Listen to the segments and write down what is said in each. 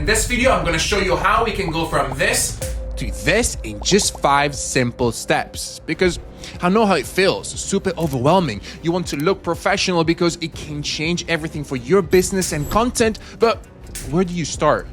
In this video, I'm gonna show you how we can go from this to this in just 5 simple steps. Because I know how it feels, super overwhelming. You want to look professional because it can change everything for your business and content, but where do you start?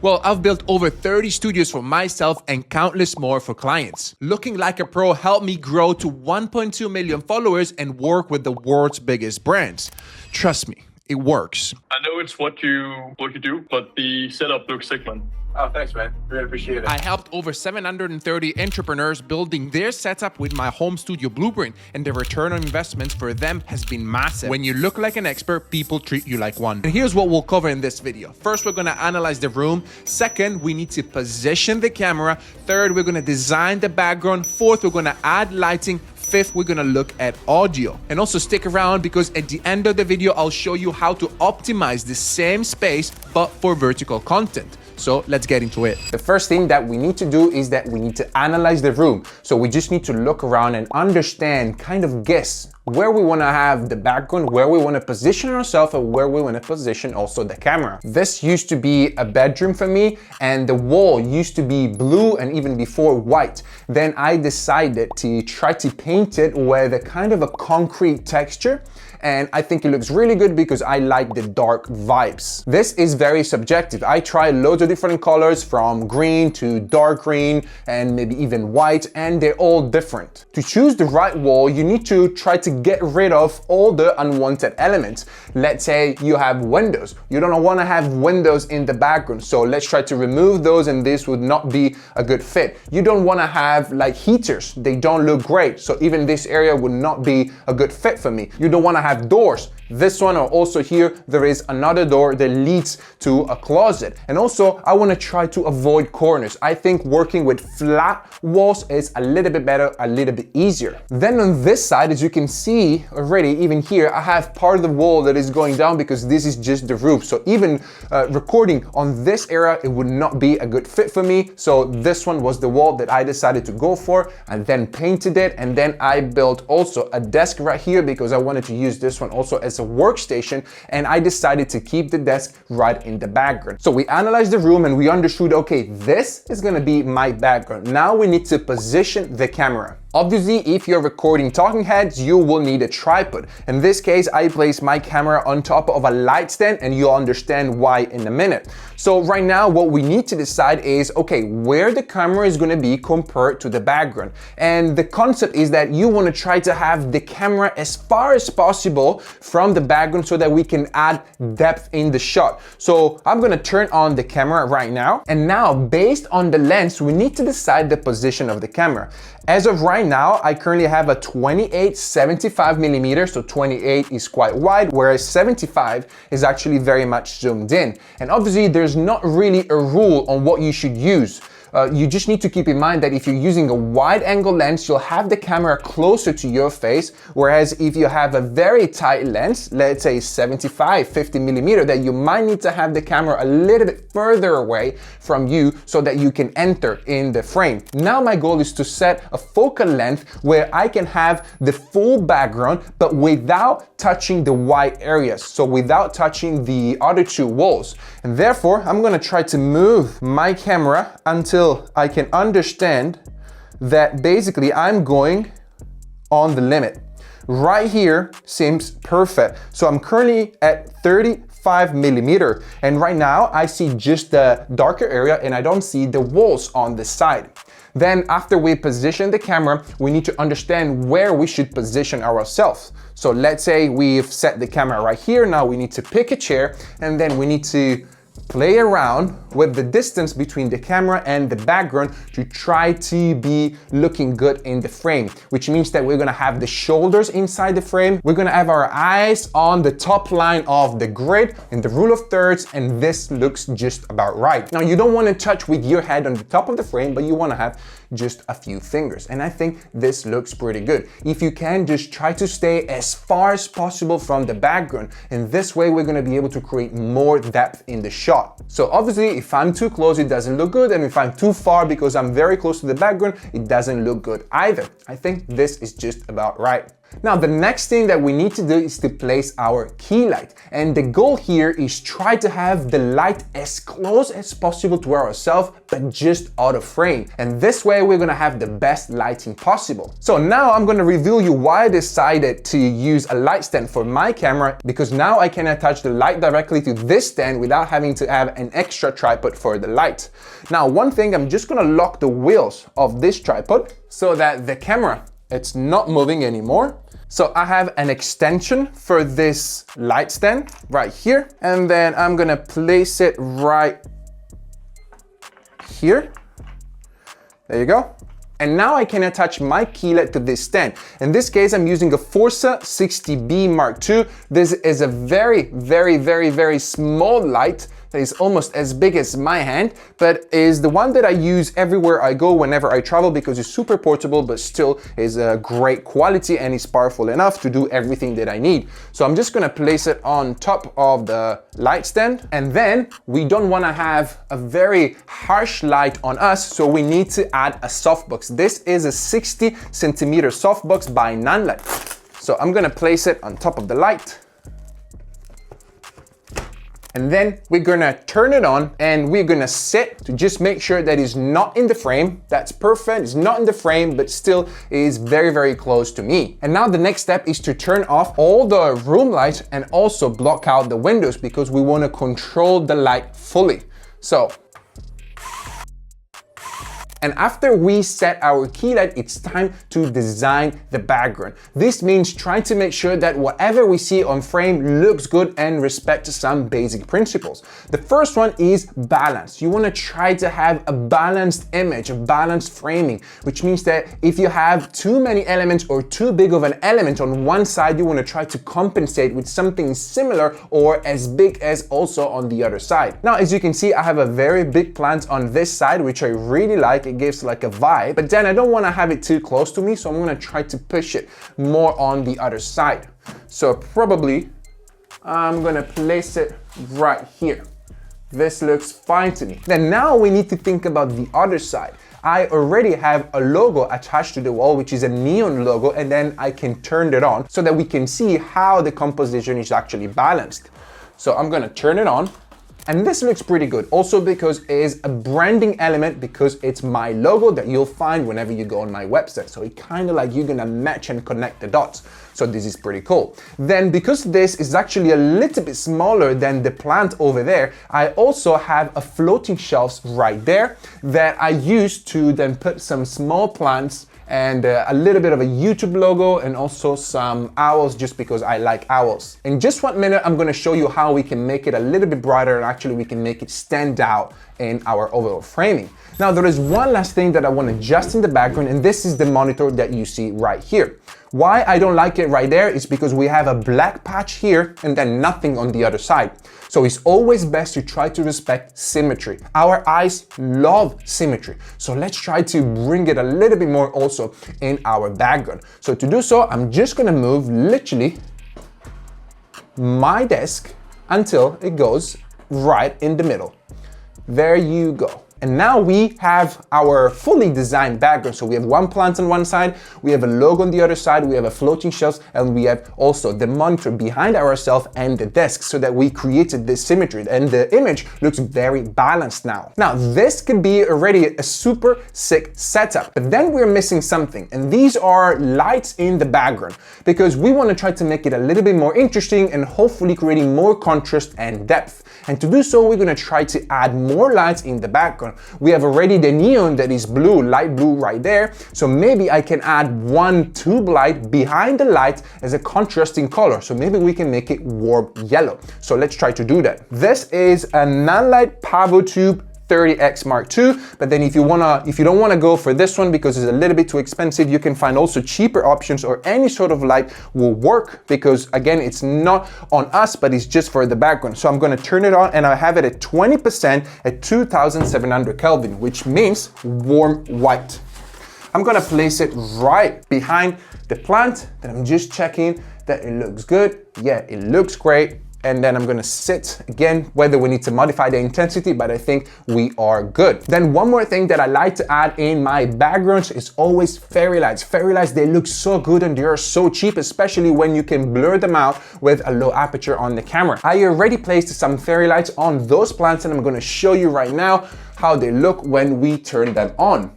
Well, I've built over 30 studios for myself and countless more for clients. Looking like a pro helped me grow to 1.2 million followers and work with the world's biggest brands. Trust me, it works. I know it's what you do, but the setup looks sick, man. Oh, thanks, man. Really appreciate it. I helped over 730 entrepreneurs building their setup with my home studio blueprint, and the return on investment for them has been massive. When you look like an expert, people treat you like one. And here's what we'll cover in this video. First, we're gonna analyze the room. Second, we need to position the camera. Third, we're gonna design the background. Fourth, we're gonna add lighting. Fifth, we're gonna look at audio. And also stick around because at the end of the video, I'll show you how to optimize the same space, but for vertical content. So let's get into it. The first thing that we need to do is that we need to analyze the room. So we just need to look around and understand, kind of guess where we want to have the background, where we want to position ourselves, and where we want to position also the camera. This used to be a bedroom for me, and the wall used to be blue and even before white. Then I decided to try to paint it with a kind of a concrete texture. And I think it looks really good because I like the dark vibes. This is very subjective. I tried loads of different colors from green to dark green and maybe even white, and they're all different. To choose the right wall, you need to try to get rid of all the unwanted elements. Let's say you have windows. You don't want to have windows in the background. So let's try to remove those, and this would not be a good fit. You don't want to have like heaters. They don't look great. So even this area would not be a good fit for me. You don't want to have doors. This one, or also here, there is another door that leads to a closet. And also, I want to try to avoid corners. I think working with flat walls is a little bit better, a little bit easier. Then on this side, as you can see already, even here, I have part of the wall that is going down because this is just the roof. So even recording on this area, it would not be a good fit for me. So this one was the wall that I decided to go for, and then painted it. And then I built also a desk right here because I wanted to use this one also as a workstation, and I decided to keep the desk right in the background. So we analyzed the room and we understood, okay, this is gonna be my background. Now we need to position the camera. Obviously, if you're recording talking heads, you will need a tripod. In this case, I placed my camera on top of a light stand, and you'll understand why in a minute. So right now, what we need to decide is, okay, where the camera is gonna be compared to the background. And the concept is that you wanna try to have the camera as far as possible from the background so that we can add depth in the shot. So I'm gonna turn on the camera right now. And now, based on the lens, we need to decide the position of the camera. As of right now, I currently have a 28-75 millimeter, so 28 is quite wide, whereas 75 is actually very much zoomed in. And obviously, there's not really a rule on what you should use. You just need to keep in mind that if you're using a wide angle lens, you'll have the camera closer to your face. Whereas if you have a very tight lens, let's say 75, 50 millimeter, that you might need to have the camera a little bit further away from you so that you can enter in the frame. Now my goal is to set a focal length where I can have the full background, but without touching the white areas. So without touching the other two walls. And therefore, I'm gonna try to move my camera until I can understand that basically I'm going on the limit. Right here seems perfect. So I'm currently at 35 millimeter, and right now I see just the darker area and I don't see the walls on the side. Then after we position the camera, we need to understand where we should position ourselves. So let's say we've set the camera right here. Now we need to pick a chair, and then we need to play around with the distance between the camera and the background to try to be looking good in the frame, which means that we're gonna have the shoulders inside the frame. We're gonna have our eyes on the top line of the grid in the rule of thirds, and this looks just about right. Now, you don't wanna touch with your head on the top of the frame, but you wanna have just a few fingers. And I think this looks pretty good. If you can, just try to stay as far as possible from the background. And this way, we're gonna be able to create more depth in the shot. So obviously, if I'm too close, it doesn't look good. And if I'm too far because I'm very close to the background, it doesn't look good either. I think this is just about right. Now, the next thing that we need to do is to place our key light. And the goal here is try to have the light as close as possible to ourselves, but just out of frame. And this way we're gonna have the best lighting possible. So now I'm gonna reveal you why I decided to use a light stand for my camera, because now I can attach the light directly to this stand without having to have an extra tripod for the light. Now, one thing, I'm just gonna lock the wheels of this tripod so that the camera, it's not moving anymore. So I have an extension for this light stand right here, and then I'm gonna place it right here. There you go. And now I can attach my key light to this stand. In this case, I'm using a Forza 60B Mark II. This is a very small light that is almost as big as my hand, but is the one that I use everywhere I go whenever I travel because it's super portable, but still is a great quality and is powerful enough to do everything that I need. So I'm just gonna place it on top of the light stand. And then we don't wanna have a very harsh light on us, so we need to add a softbox. This is a 60 centimeter softbox by Nanlite. So I'm gonna place it on top of the light. And then we're gonna turn it on and we're gonna sit to just make sure that it's not in the frame. That's perfect, it's not in the frame, but still is very close to me. And now the next step is to turn off all the room lights and also block out the windows because we wanna control the light fully. So, and after we set our key light, it's time to design the background. This means trying to make sure that whatever we see on frame looks good and respects some basic principles. The first one is balance. You wanna try to have a balanced image, a balanced framing, which means that if you have too many elements or too big of an element on one side, you wanna try to compensate with something similar or as big as also on the other side. Now, as you can see, I have a very big plant on this side, which I really like. It gives like a vibe, but then I don't want to have it too close to me, so I'm going to try to push it more on the other side. So probably I'm going to place it right here. This looks fine to me. Then now we need to think about the other side. I already have a logo attached to the wall, which is a neon logo, and then I can turn it on so that we can see how the composition is actually balanced. So I'm going to turn it on. And this looks pretty good, also because it is a branding element, because it's my logo that you'll find whenever you go on my website. So it kind of like you're gonna match and connect the dots. So this is pretty cool. Then because this is actually a little bit smaller than the plant over there, I also have a floating shelves right there that I use to then put some small plants and a little bit of a YouTube logo and also some owls, just because I like owls. In just 1 minute, I'm gonna show you how we can make it a little bit brighter and actually we can make it stand out in our overall framing. Now, there is one last thing that I want to adjust in the background, and this is the monitor that you see right here. Why I don't like it right there is because we have a black patch here and then nothing on the other side. So it's always best to try to respect symmetry. Our eyes love symmetry. So let's try to bring it a little bit more also in our background. So to do so, I'm just gonna move literally my desk until it goes right in the middle. There you go. And now we have our fully designed background. So we have one plant on one side, we have a logo on the other side, we have a floating shelves, and we have also the monitor behind ourselves and the desk, so that we created this symmetry and the image looks very balanced now. Now, this could be already a super sick setup, but then we're missing something, and these are lights in the background, because we want to try to make it a little bit more interesting and hopefully creating more contrast and depth. And to do so, we're going to try to add more lights in the background. We have already the neon that is blue, light blue right there. So maybe I can add one tube light behind the light as a contrasting color. So maybe we can make it warm yellow. So let's try to do that. This is a Nanlite PavoTube 30X Mark II, but then if you don't wanna go for this one because it's a little bit too expensive, you can find also cheaper options, or any sort of light will work, because again, it's not on us, but it's just for the background. So I'm gonna turn it on and I have it at 20% at 2700 Kelvin, which means warm white. I'm gonna place it right behind the plant, then I'm just checking that it looks good. Yeah, it looks great. and then I'm gonna sit again, whether we need to modify the intensity, but I think we are good. Then one more thing that I like to add in my backgrounds is always fairy lights. Fairy lights, they look so good and they are so cheap, especially when you can blur them out with a low aperture on the camera. I already placed some fairy lights on those plants and I'm gonna show you right now how they look when we turn them on.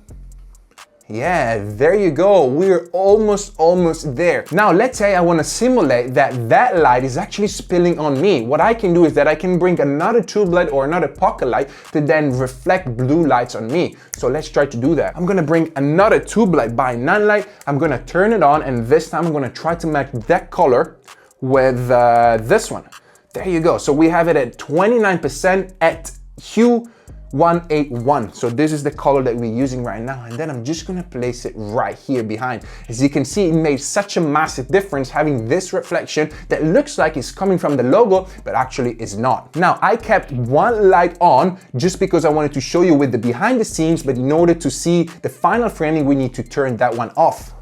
Yeah, there you go. We're almost there. Now, let's say I want to simulate that light is actually spilling on me. What I can do is that I can bring another tube light or another pocket light to then reflect blue lights on me. So let's try to do that. I'm going to bring another tube light by Nanlite. I'm going to turn it on, and this time I'm going to try to match that color with this one. There you go. So we have it at 29% at hue 181. So this is the color that we're using right now, and then I'm just gonna place it right here behind. As you can see, it made such a massive difference having this reflection that looks like it's coming from the logo, but actually is not. Now, I kept one light on just because I wanted to show you with the behind the scenes, but in order to see the final framing, we need to turn that one off.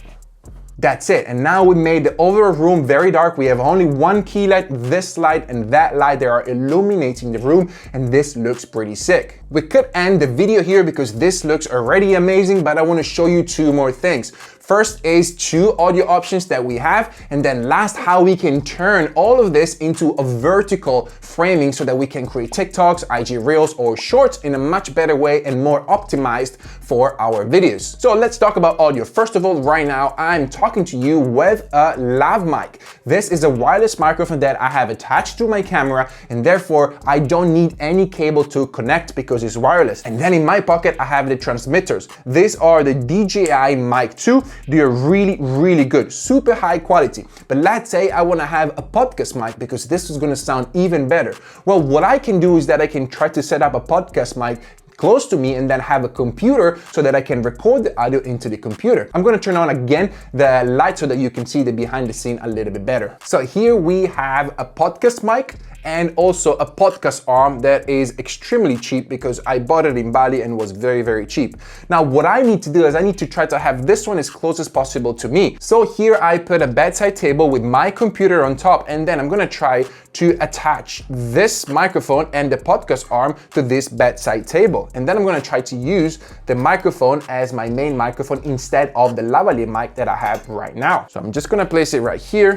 That's it. And now we made the overall room very dark. We have only one key light, this light and that light. They are illuminating the room, and this looks pretty sick. We could end the video here because this looks already amazing, but I want to show you two more things. First is two audio options that we have, and then last, how we can turn all of this into a vertical framing so that we can create TikToks, IG Reels, or Shorts in a much better way and more optimized for our videos. So let's talk about audio. First of all, right now, I'm talking to you with a lav mic. This is a wireless microphone that I have attached to my camera, and therefore I don't need any cable to connect because it's wireless. And then in my pocket, I have the transmitters. These are the DJI Mic 2. They are really good, super high quality. But let's say I want to have a podcast mic because this is going to sound even better. Well, what I can do is that I can try to set up a podcast mic close to me and then have a computer so that I can record the audio into the computer. I'm going to turn on again the light so that you can see the behind the scene a little bit better. So here we have a podcast mic and also a podcast arm that is extremely cheap because I bought it in Bali and was very cheap. Now what I need to do is I need to try to have this one as close as possible to me. So here I put a bedside table with my computer on top, and then I'm gonna try to attach this microphone and the podcast arm to this bedside table. And then I'm gonna try to use the microphone as my main microphone instead of the lavalier mic that I have right now. So I'm just gonna place it right here,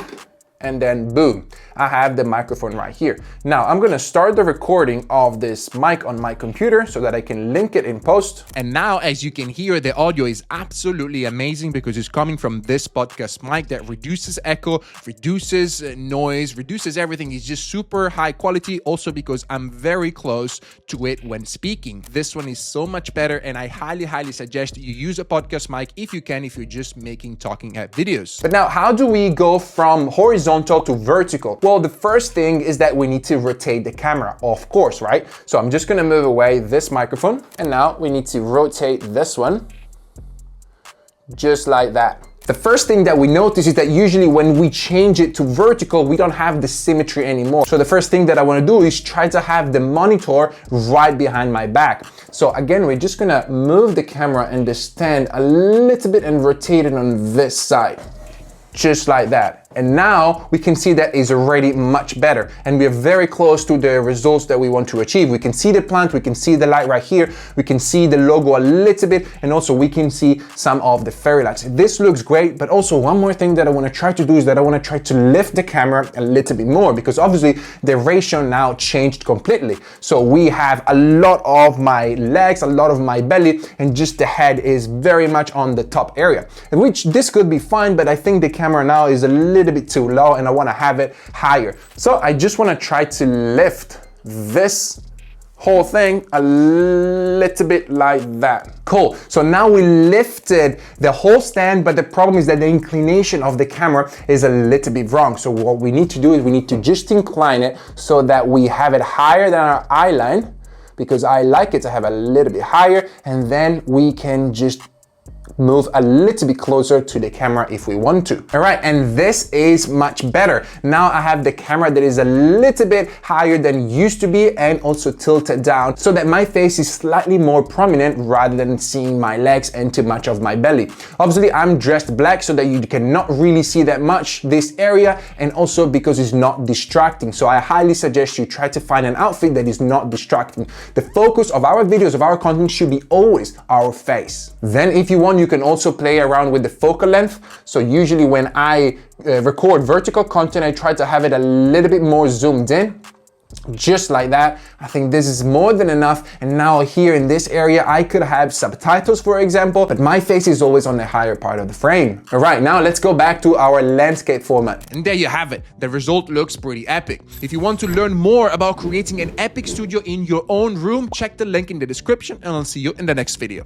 and then boom, I have the microphone right here. Now I'm gonna start the recording of this mic on my computer so that I can link it in post. And now, as you can hear, the audio is absolutely amazing because it's coming from this podcast mic that reduces echo, reduces noise, reduces everything. It's just super high quality. Also because I'm very close to it when speaking. This one is so much better, and I highly suggest you use a podcast mic if you can, if you're just making talking head videos. But now, how do we go from horizontal to vertical? Well, the first thing is that we need to rotate the camera, of course, right? So I'm just gonna move away this microphone, and now we need to rotate this one, just like that. The first thing that we notice is that usually when we change it to vertical, we don't have the symmetry anymore. So the first thing that I wanna do is try to have the monitor right behind my back. So again, we're just gonna move the camera and the stand a little bit and rotate it on this side, just like that. And now we can see that is already much better, and we are very close to the results that we want to achieve. We can see the plant, we can see the light right here, we can see the logo a little bit, and also we can see some of the fairy lights. This looks great, but also one more thing that I want to try to do is that I want to try to lift the camera a little bit more, because obviously the ratio now changed completely. So we have a lot of my legs, a lot of my belly, and just the head is very much on the top area, which this could be fine, but I think the camera now is a little bit too low and I want to have it higher. So I just want to try to lift this whole thing a little bit like that. Cool. So now we lifted the whole stand, but the problem is that the inclination of the camera is a little bit wrong. So what we need to do is we need to just incline it so that we have it higher than our eye line, because I like it to have a little bit higher, and then we can just move a little bit closer to the camera if we want to. All right, and this is much better. Now I have the camera that is a little bit higher than used to be and also tilted down so that my face is slightly more prominent rather than seeing my legs and too much of my belly. Obviously, I'm dressed black so that you cannot really see that much this area, and also because it's not distracting. So I highly suggest you try to find an outfit that is not distracting. The focus of our videos, of our content should be always our face. Then if you want, you can also play around with the focal length. So usually when I record vertical content, I try to have it a little bit more zoomed in. Just like that. I think this is more than enough. And now here in this area, I could have subtitles, for example, but my face is always on the higher part of the frame. All right, now let's go back to our landscape format. And there you have it. The result looks pretty epic. If you want to learn more about creating an epic studio in your own room, check the link in the description, and I'll see you in the next video.